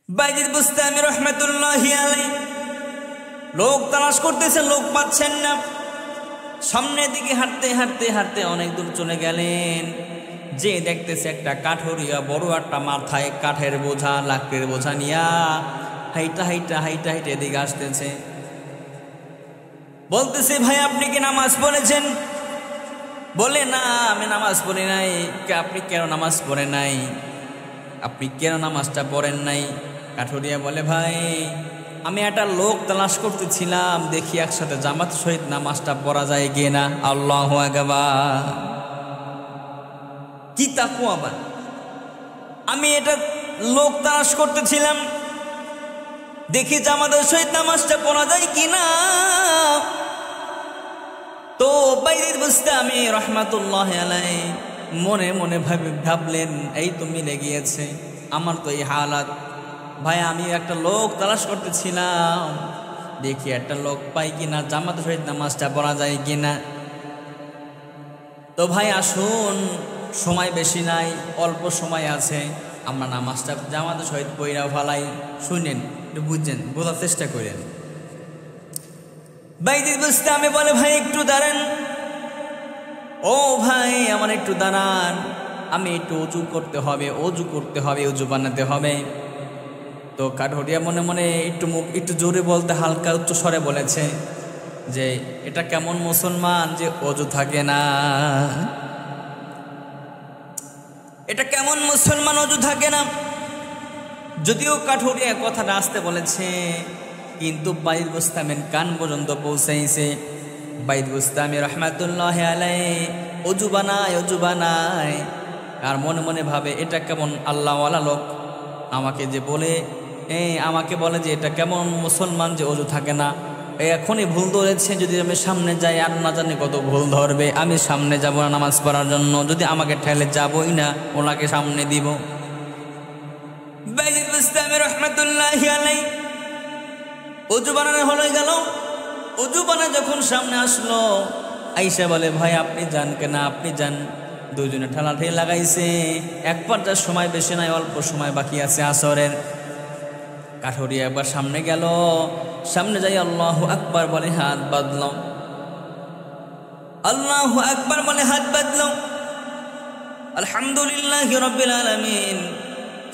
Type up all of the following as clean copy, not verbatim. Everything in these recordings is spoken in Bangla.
বাইজিদ বুস্তামি রহমাতুল্লাহি আলাইহি লোক তালাশ করতেছেন, লোক পাচ্ছেন না। সামনের দিকে হাঁটতে হাঁটতে হাঁটতে অনেক দূর চলে গেলেন, যে দেখতেছে একটা কাঠুরিয়া বড় একটা মাথায় কাঠের বোঝা লাকড়ির বোঝা নিয়া হাইটা হাইটা হাইটা হাইটা এদিকে আসতেছে। বলতেছে, ভাই আপনি কি নামাজ পড়েছেন? বলে, না আমি নামাজ পড়ি নাই। আপনি কেন নামাজ পড়েন নাই? আপনি কেন নামাজটা পড়েন নাই? কাঠুরিয়া বলে, ভাই আমি একটা লোক তালাশ করতেছিলাম, দেখি একসাথে জামাত সহিত নামাজটা পড়া যায় গিয়ে না। আল্লাহু আকবার, কি তাকওয়া! আবার আমি এটা লোক তালাশ করতেছিলাম, দেখি জামাতের সহিত নামাজটা পড়া যায় কিনা। তো বাইজিদ বুস্তামি রহমাতুল্লাহি আলাইহি মনে মনে ভাবলেন, এই তো মিলে গিয়েছে, আমার তো এই হালাত। ভাই আমি একটা লোক তালাশ করতেছিলাম, দেখি একটা লোক পাই কিনা জামাতের সহিত নামাজটা পড়া যায় কিনা। তো ভাই আসুন, সময় বেশি নাই, অল্প সময় আছে, আমরা নামাজটা জামাতের সহিত পইরা ফেলাই। শুনেন, একটু বুঝছেন, বোঝার চেষ্টা করেন। বাইজিদ বুস্তামি বলে, ভাই একটু দাঁড়ান। ও ভাই আমার একটু দাঁড়ান, আমি একটু অজু করতে হবে, অজু করতে হবে, অজু বানাতে হবে। তো কাঠুরিয়া মনে মনে একটু জোরে বলতে হালকা উচ্চ স্বরে বলেছে যে, এটা কেমন মুসলমান যে অজু থাকে না? এটা কেমন মুসলমান অজু থাকে না? যদিও কাঠুরিয়া কথাটা আসতে বলেছে, কিন্তু বাইজিদ বুস্তামির কান পর্যন্ত পৌঁছাইছে। বাইজিদ বুস্তামি রহমাতুল্লাহি আলাইহি অজু বানায় আর মনে মনে ভাবে, এটা কেমন আল্লাহওয়ালা লোক আমাকে বলে যে এটা কেমন মুসলমান যে অজু থাকে না। এখনই ভুল ধরেছে, যদি আমি সামনে যাই আর না জানি কত ভুল ধরবে। আমি সামনে যাব না নামাজ পড়ার জন্য, যদি আমাকে ঠেলে যাবই না, ওনাকে সামনে দিব। বাইজিদ বুস্তামি রহমাতুল্লাহি আলাইহি অজু বানানো হয়ে গেল। অজু বানা যখন সামনে আসলো, আইসা বলে, ভাই আপনি যান কেনা, আপনি যান। দুজনে ঠেলাঠেলি লাগাইছে। এক পর্যায়ে সময় বেশি নাই, অল্প সময় বাকি আছে আসরের। কাঠুরিয়া একবার সামনে গেল, সামনে যাই আল্লাহু আকবার বলে হাত বাঁধল। আল্লাহু আকবার বলে হাত বাঁধল। আলহামদুলিল্লাহি রাব্বিল আলামিন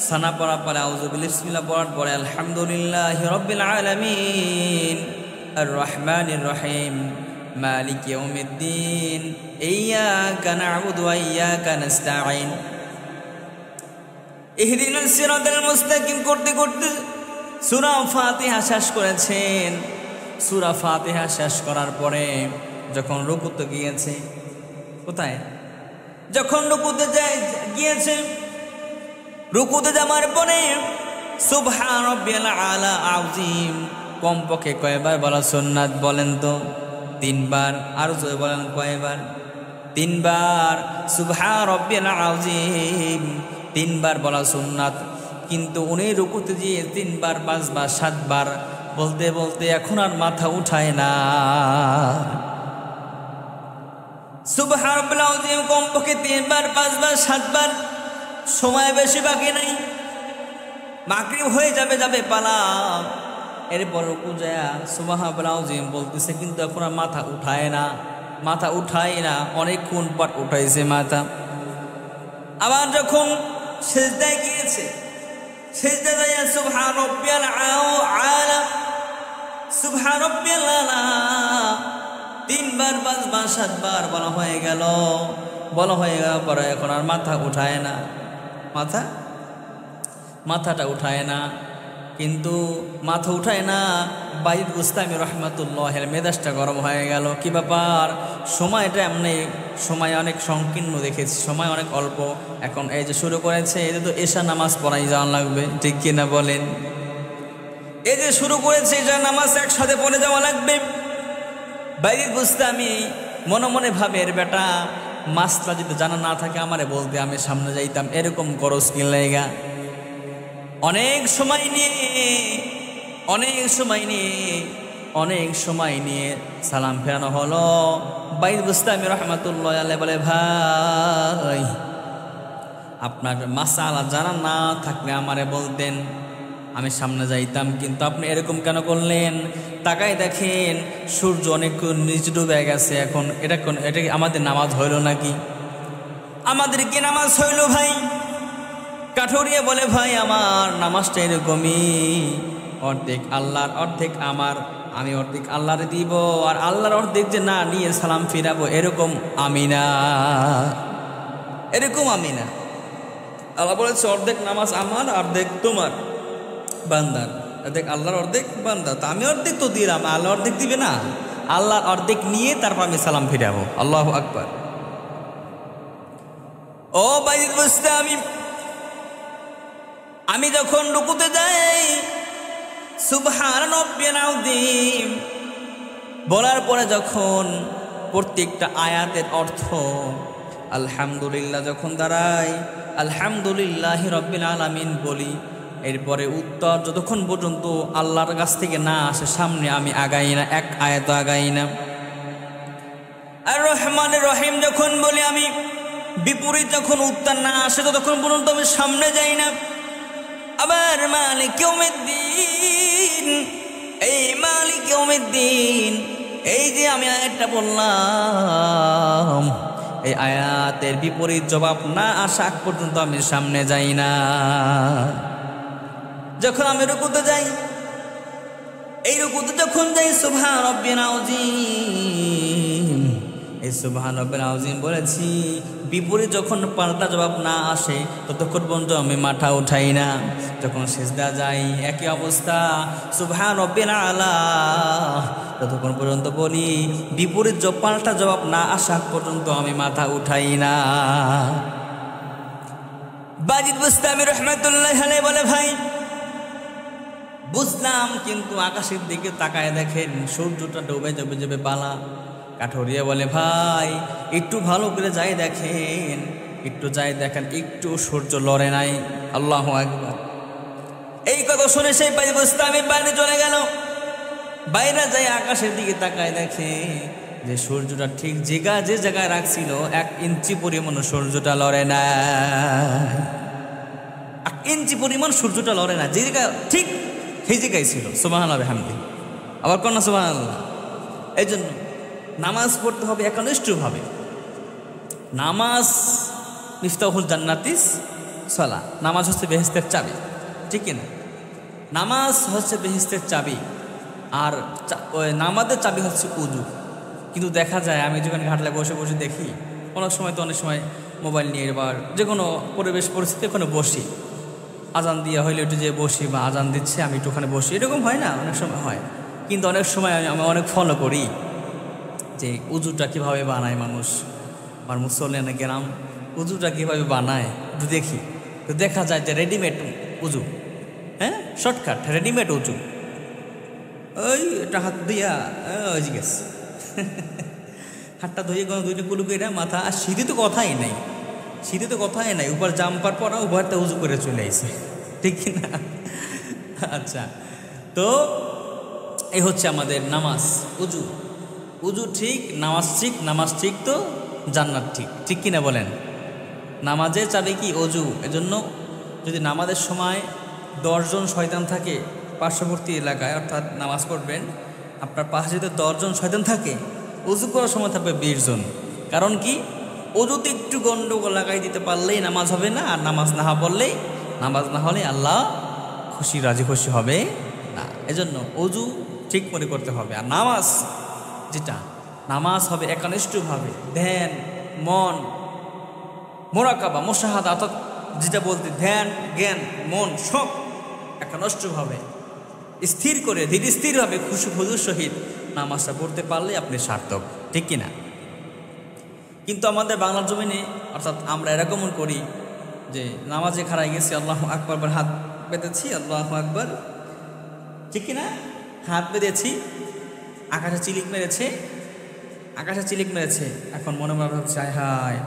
সানা পড়া পরে আউযু বিসমিল্লাহ পড়ার পরে আলহামদুলিল্লাহি রাব্বিল আলামিন আর রহমানির রহিম মালিক ইয়াউমিদ্দিন ইয়্যাকা না'বুদু ওয়া ইয়্যাকা নাস্তাঈন ইহদিনাস সিরাতাল মুস্তাকিম করতে করতে সূরা ফাতিহা শেষ করেছেন। সূরা ফাতিহা শেষ করার পরে যখন রুকুতে গিয়েছে, কোথায়? যখন রুকুতে গিয়েছে, রুকুতে যাওয়ার পরে সুবহান রাব্বিয়াল আলা আযীম কমপক্ষে কয়বার বলা সুন্নাত বলেন তো? 3 বার। আর জোরে বলেন কয়বার? 3 বার। সুবহান রাব্বিয়াল আযীম 3 বার বলা সুন্নাত। কিন্তু উনি রুকুতে গিয়ে 3 বার 5 বার 7 বার বলতে বলতে এখন আর মাথা উঠায় না। সুবহান রাব্বিল আযীম কমপক্ষে 3 বার 5 বার 7 বার। সময় বেশি বাকি নাই, মাগরিব হয়ে যাবে পালা। এরপর রুকু যায় সুবহান রাব্বিল আযীম বলতেছে, কিন্তু এখন আর মাথা উঠায় না। অনেকক্ষণ পর উঠাইছে মাথা। আবার যখন সিজদায় গিয়েছে, সিজদা যায় সুবহান রাব্বিয়াল আলা সুবহান রাব্বিয়াল আলা 3 বার 5 বার 7 বার বলা হয়ে গেল পরে এখন আর মাথা উঠায় না। মাথাটা উঠায় না। কিন্তু মাথা উঠায় না। বাইজিদ বুস্তামি রহমাতুল্লাহির মেজাজটা গরম হয়ে গেল। কি ব্যাপার? সময়টা এমনি, সময় অনেক সংকীর্ণ দেখেছি, সময় অনেক অল্প। এখন এই যে শুরু করেছে, এতে তো এশা নামাজ পড়াই যাওয়া লাগবে, ঠিক কিনা বলেন? এই যে শুরু করেছে, এশা নামাজ একসাথে পড়ে যাওয়া লাগবে। বাইজিদ বুস্তামি মনে মনে ভাবে, এর বেটা মাসলা যদি জানা না থাকে আমারে বলতে, আমি সামনে যাইতাম। এরকম করস কি লাইগা? অনেক সময় নিয়ে সালাম ফেরানো হলো। বাইজিদ বুস্তামি রহমাতুল্লাহি আলাইহি বলে, ভাই আপনার মাসালা জানা না থাকলে আমারে বলতেন, আমি সামনে যাইতাম, কিন্তু আপনি এরকম কেন করলেন? তাকাই দেখেন সূর্য অনেক নিচে ডুবে গেছে। এখন এটা কি আমাদের নামাজ হইল নাকি? আমাদের কি নামাজ হইল ভাই? কাঠুরিয়া বলে, ভাই আমার নামাজটা এরকমই, অর্ধেক আল্লাহর অর্ধেক আমার, আমি অর্ধেক আল্লাহরে দিব, আর আল্লাহর অর্ধেক যে না নিয়ে সালাম ফিরাবো, এরকম আমি না, এরকম আমি না। আল্লাহ বলেছে অর্ধেক নামাজ আমার, অর্ধেক তোমার বান্দার, অর্ধেক আল্লাহর অর্ধেক বান্দা। তা আমি অর্ধেক তো দিলাম, আল্লাহ অর্ধেক দিবে না? আল্লাহর অর্ধেক নিয়ে তারপর আমি সালাম ফিরাবো। আল্লাহু আকবার। ও বাইজিদ বুস্তামি, আমি যখন রুকুতে যাই সুবহান রাব্বিয়াল আযীম বলার পরে যখন প্রত্যেকটা আয়াতের অর্থ আলহামদুলিল্লাহ যখন দাঁড়াই, আলহামদুলিল্লাহি রাব্বিল আলামিন বলি, এরপরে উত্তর যতক্ষণ পর্যন্ত আল্লাহর কাছ থেকে না আসে সামনে আমি আগাই না, এক আয়াত আগাই না। আর রহমানির রহিম যখন বলি আমি, বিপরীত যখন উত্তর না আসে ততক্ষণ পর্যন্ত আমি সামনে যাই না। আবার মালিক ইয়াউমিদ্দিন, এই মালিক ইয়াউমিদ্দিন, এই যে আমি আয়াতটা বললাম, এই আয়াতের বিপরীত জবাব না আসা আগ পর্যন্ত আমি সামনে যাই না। যখন আমি রুকুতে যাই, এই রুকুতে যখন যাই সুবহান রাব্বিয়াল আযীম, এই সুবহান রাব্বিল আযীম বলেছি, বিপরীত যখন পাল্টা জবাব না আসে ততক্ষণ পর্যন্ত আমি মাথা উঠাই না। যখন সিজদা যাই একই অবস্থা, সুবহান রাব্বিল আলা, ততক্ষণ পর্যন্ত বলি, বিপরীত পাল্টা জবাব না আসা পর্যন্ত আমি মাথা উঠাই না। বাইজিদ বুস্তামি রহমাতুল্লাহি আলাইহি বলে, ভাই বুঝলাম, কিন্তু আকাশের দিকে তাকায় দেখেন সূর্যটা ডুবে যাবে যাবে বালা। কাঠুরিয়া বলে, ভাই একটু ভালো করে যাই দেখেন, একটু যাই দেখেন, একটু সূর্য লড়ে নাই। আল্লাহু আকবার। এই কথা শুনে সেই বাইজিদ বুস্তামি বাইরে চলে গেল। বাইরে যাই আকাশের দিকে তাকায় দেখে যে সূর্যটা ঠিক যে জায়গায় রাখছিল 1 ইঞ্চি পরিমাণ সূর্যটা লড়ে না, 1 ইঞ্চি পরিমাণ সূর্যটা লড়ে না, যে জায়গা ঠিক সেই জায়গায় ছিল। সুবহানাল্লাহ বিহামদি, আবার কন্যা সুবহানাল্লাহ। এই জন্য নামাজ পড়তে হবে একনিষ্ঠভাবে। নামাজ মিফতাহুল জান্নাতিস সালাহ, নামাজ হচ্ছে বেহেশতের চাবি, ঠিক না? নামাজ হচ্ছে বেহেশতের চাবি, আর নামাজের চাবি হচ্ছে উযু। কিন্তু দেখা যায় আমি যখন ঘাটলে বসে বসে দেখি, অনেক সময় মোবাইল নিয়ে এবার যে কোনো পরিবেশ পরিস্থিতি ওখানে বসি, আজান দিয়ে হইলে একটু যে বসি, বা আজান দিচ্ছে আমি একটু ওখানে বসি, এরকম হয় না? অনেক সময় হয়। কিন্তু অনেক সময় আমি অনেক ফলো করি যে উযুটা কীভাবে বানায় মানুষ, আমার মুসল্লিয়ানা গ্রাম উযুটা কীভাবে বানায় একটু দেখি। তো দেখা যায় যে রেডিমেড উযু, হ্যাঁ, শর্টকাট রেডিমেড উযু, ওই একটা হাত দিয়া ওই গেছে, হাতটা ধুয়ে কোনো দুইটা কুলু করে মাথা, আর শীতে তো কথাই নাই, শীতে তো কথাই নাই, উপর জাম্পার পরা উভয়টা উজু করে চলে আইছে, ঠিক না? আচ্ছা, তো এই হচ্ছে আমাদের নামাজ। উজু, উজু ঠিক, নামাজ ঠিক, নামাজ ঠিক তো জান্নাত ঠিক, ঠিক কিনা বলেন? নামাজের চাবি কি? অজু। এজন্য যদি নামাজের সময় 10 জন শয়তান থাকে পার্শ্ববর্তী এলাকায়, অর্থাৎ নামাজ পড়বেন, আপনার পাশে যদি 10 জন শয়তান থাকে, উজু করার সময় থাকবে 20 জন। কারণ কি? অজুতে একটু গন্ডগোল লাগাই দিতে পারলেই নামাজ হবে না, আর নামাজ না হলে আল্লাহ খুশি রাজি খুশি হবে না। এজন্য অজু ঠিক করে করতে হবে। আর নামাজ যেটা, নামাজ হবে একনিষ্ঠভাবে, ধ্যান, মন, মোরাকাবা, মুশাহাদা, অর্থাৎ যেটা বলতে ধ্যান, জ্ঞান, মন সব একনিষ্ঠভাবে স্থির করে ধীরে স্থিরভাবে খুশি খুজুর সহিত নামাজটা পড়তে পারলে আপনি সার্থক, ঠিক কিনা? কিন্তু আমাদের বাংলার জমিনে, অর্থাৎ আমরা এরকম করি যে নামাজে খাড়াই গেছি, আল্লাহু আকবার, হাত বেঁধেছি, আল্লাহু আকবার, ঠিক কিনা? হাত বেঁধেছি, আকাশে চিলিক মেরেছে, এখন মনে মনে ভাবছে হায় হায়,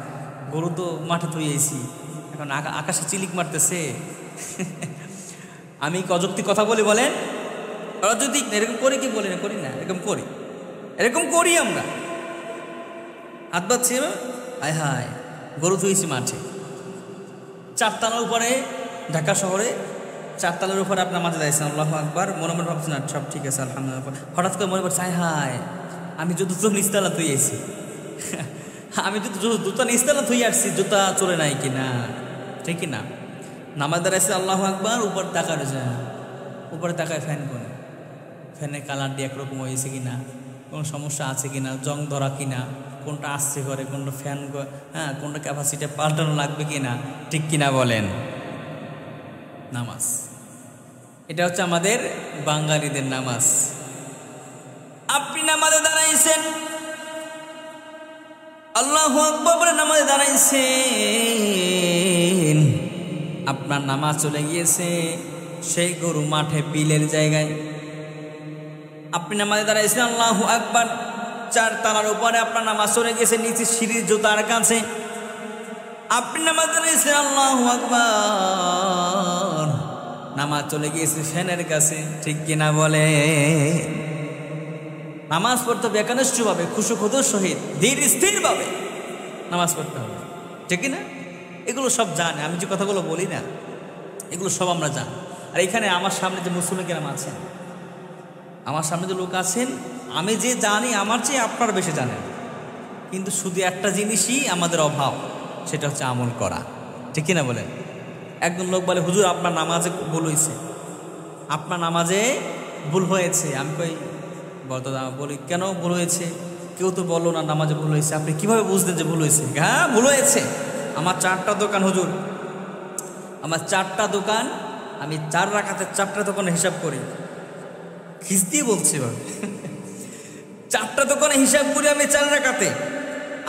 গরু তো মাঠে থুয়েছি, এখন আকাশে চিলিক মারতেছে। আমি কি অযৌক্তিক কথা বলি বলেন? অযৌক্তিক এরকম করি কি বলি না? করি না? এরকম করি আমরা। হাত বাঁধছি, হায় হায়, গরু থুয়েছি মাঠে। 4 তলার উপরে ঢাকা শহরে চারতলার উপরে আপনার মাঝে দাঁড়িয়েছেন, আল্লাহু আকবার, মনে মনে ভাবছেন না সব ঠিক আছে আলহামদুলিল্লাহ। হঠাৎ করে মনে পড়ছে হায় হায় আমি জুতো তো নিচতলা ধুই আছি, আমি জুতা নিচতলা ধুই আসছি, জুতা চলে নাই কিনা, ঠিক কিনা? নামাজ দাঁড়াইছে, আল্লাহু আকবার, উপর তাকায় রয়েছে, উপরে তাকায় ফ্যান কোন, ফ্যানের কালার দিয়ে একরকম হয়েছে কিনা, কোনো সমস্যা আছে কিনা, জং ধরা কিনা, কোনটা আসছে করে, কোনটা ফ্যান, হ্যাঁ কোনটা ক্যাপাসিটি পাল্টানো লাগবে কিনা, ঠিক কিনা বলেন? নামাজ এটা হচ্ছে আমাদের বাঙালিদের নামাজ। আপনি নামাজে দাঁড়াইছেন, আল্লাহু আকবার বলে নামাজে দাঁড়াইছেন, আপনার নামাজ চলে গিয়েছে সেই গরু মাঠে বিলের জায়গায়। আপনি নামাজে দাঁড়াইছেন, আল্লাহু আকবার, 4 তলার উপরে আপনার নামাজ চলে গেছে নিচে সিঁড়ির জুতার কাছে। আপনি নামাজ দাঁড়াইছেন, আল্লাহু আকবার, নামাজ চলে গিয়েছে ফ্যানের কাছে, ঠিক কিনা বলে? নামাজ পড়তে হবে একনিষ্ঠভাবে, খুশু খুদুর সহিত, ধীর স্থিরভাবে নামাজ পড়তে হবে, ঠিক কিনা? এগুলো সব জানে, আমি যে কথাগুলো বলি না এগুলো সব আমরা জানি। আর এখানে আমার সামনে যে মুসলিম কেরাম আছেন, আমার সামনে যে লোক আছেন, আমি যে জানি আমার চেয়ে আপনারা বেশি জানেন, কিন্তু শুধু একটা জিনিসই আমাদের অভাব, সেটা হচ্ছে আমল করা, ঠিক কিনা বলেন? একজন লোক বলে হুজুর আপনার নামাজে ভুল হয়েছে, আপনার নামাজে ভুল হয়েছে। আমি কই বলতো, বলি কেন ভুল হয়েছে? কেউ তো বললো না নামাজে ভুল হয়েছে, আপনি কিভাবে বুঝলেন যে ভুল হয়েছে? হ্যাঁ ভুল হয়েছে, আমার 4টা দোকান হুজুর, আমার 4টা দোকান, আমি 4 রাকাতে 4টা দোকানে হিসাব করি, খিস্তি বলছি 4টা দোকানে হিসাব করি আমি 4 রাকাতে,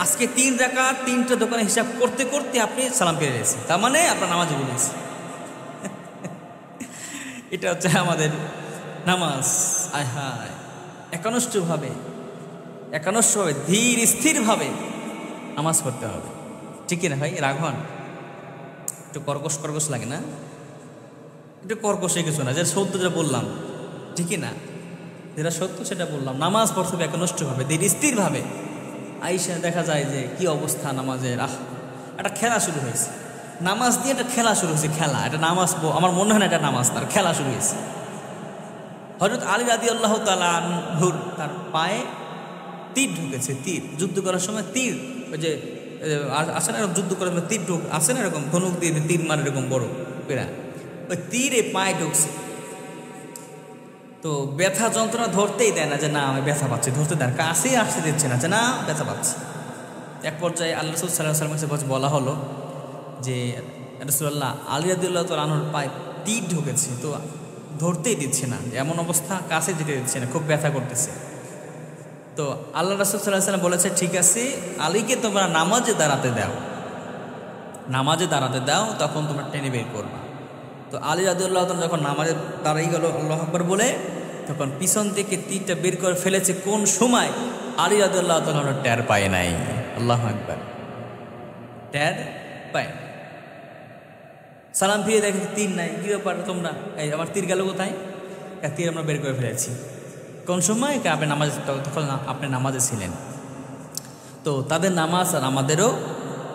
আজকে 3 রাকাত 3টা দোকানে হিসাব করতে করতে আপনি সালাম পেয়ে গেছেন, তার মানে আপনার নামাজে ভুল হয়েছে। এটা হচ্ছে আমাদের নামাজ। আয় হায়, একনিষ্ঠভাবে ধীর স্থিরভাবে নামাজ পড়তে হবে, ঠিক কিনা ভাই? রাঘন একটু কর্কশ লাগে না? একটু কর্কশে কিছু না, যেটা সত্য যেটা বললাম, ঠিকই না? যেটা সত্য সেটা বললাম। নামাজ পড়তে হবে একনিষ্ঠভাবে, ধীর স্থিরভাবে। আইসা দেখা যায় যে কি অবস্থা নামাজের, একটা খেলা শুরু হয়েছে, নামাজ দিয়ে একটা খেলা শুরু হয়েছে, খেলা, এটা নামাজ আমার মনে হয় না এটা নামাজ, তার খেলা শুরু হয়েছে। হযরত আলী রাদিয়াল্লাহু তাআলা আনহুর তার পায়ে তীর ঢুকেছে, তীর, যুদ্ধ করার সময় তীর, ওই যে আসে না যুদ্ধ করার সময় তীর আসে না এরকম ধনুক দিয়ে তীর মারে এরকম বড় পেরা, ওই তীরে পায়ে ঢুকছে। তো ব্যথা যন্ত্রণা ধরতেই দেয় না, যে না আমি ব্যথা পাচ্ছি, ধরতে দেয়, কাছেই আসতে দিচ্ছে না, যে না ব্যথা পাচ্ছি। এক পর্যায়ে আল্লাহ রাসূল সাল্লাল্লাহু আলাইহি ওয়াসাল্লামকে বলা হলো যে রাসূলুল্লাহ, আলী রাদিয়াল্লাহু তাআলা আনহুর পায়ে তীর ঢুকেছে, তো ধরতেই দিচ্ছে না, এমন অবস্থা, কাছে যেতে দিচ্ছে না, খুব ব্যথা করতেছে। তো আল্লাহ রাসূল সাল্লাল্লাহু আলাইহি ওয়াসাল্লাম বলেছে, ঠিক আছে আলীকে তোমরা নামাজে দাঁড়াতে দাও, তখন তোমরা টেনে বের করবা। তো আলী রাদিয়াল্লাহু তাআলা যখন নামাজে দাঁড়াই গেল আল্লাহু আকবার বলে, তখন পিছন থেকে তীরটা বের করে ফেলেছে, কোন সময় আলী রাদিয়াল্লাহু তাআলা টের পায় নাই। আল্লাহু আকবার, টের পায়। সালাম ফিরে দেখে তীর নাই, কি ব্যাপার তোমরা, এই আমার তীর গেল কোথায়? তীর আমরা বের করে ফেলেছি। কোন সময়? আপনি নামাজ, তখন আপনি নামাজে ছিলেন। তো তাদের নামাজ আর আমাদেরও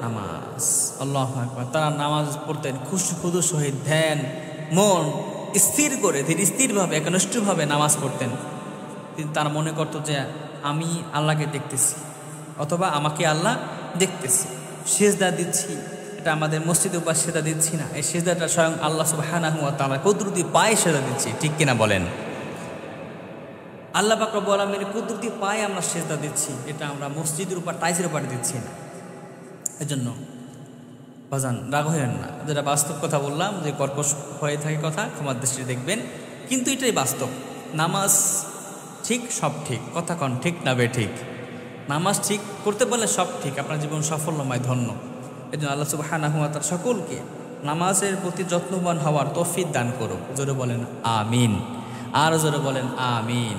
নামাজ। আল্লাহু আকবার, তারা নামাজ পড়তেন খুশু খুদুর সহিত, ধ্যান, মন স্থির করে, ধীর স্থিরভাবে, একনিষ্ঠভাবে নামাজ পড়তেন। কিন্তু তারা মনে করতো যে আমি আল্লাহকে দেখতেছি, অথবা আমাকে আল্লাহ দেখতেছি, সিজদা দিচ্ছি, এটা আমাদের মসজিদে উপাস সেজদা দিচ্ছি না, এই সিজদাটা স্বয়ং আল্লাহ সুবহানাহু ওয়া তাআলা কুদরতি পায়ে সেজদা দিচ্ছি, ঠিক কিনা বলেন? আল্লাহ পাক রব্বুল আলামিনের কুদরতি পায়ে আমরা সিজদা দিচ্ছি, এটা আমরা মসজিদের উপর টাইসের উপরে দিচ্ছি না। এজন্য বাজান রাগ হইলেন না, যেটা বাস্তব কথা বললাম, যে কর্কশ হয়ে থাকে কথা, ক্ষমার দৃষ্টি দেখবেন, কিন্তু এটাই বাস্তব। নামাজ ঠিক, সব ঠিক, কথা কন ঠিক না বে ঠিক? নামাজ ঠিক করতে পারলে সব ঠিক, আপনার জীবন সাফল্যময়, ধন্য। এই জন্য আল্লাহ সুবহানাহু ওয়া তাআলা সকলকে নামাজের প্রতি যত্নবান হওয়ার তৌফিক দান করুক। জোরে বলেন আমিন, আর জোরে বলেন আমিন।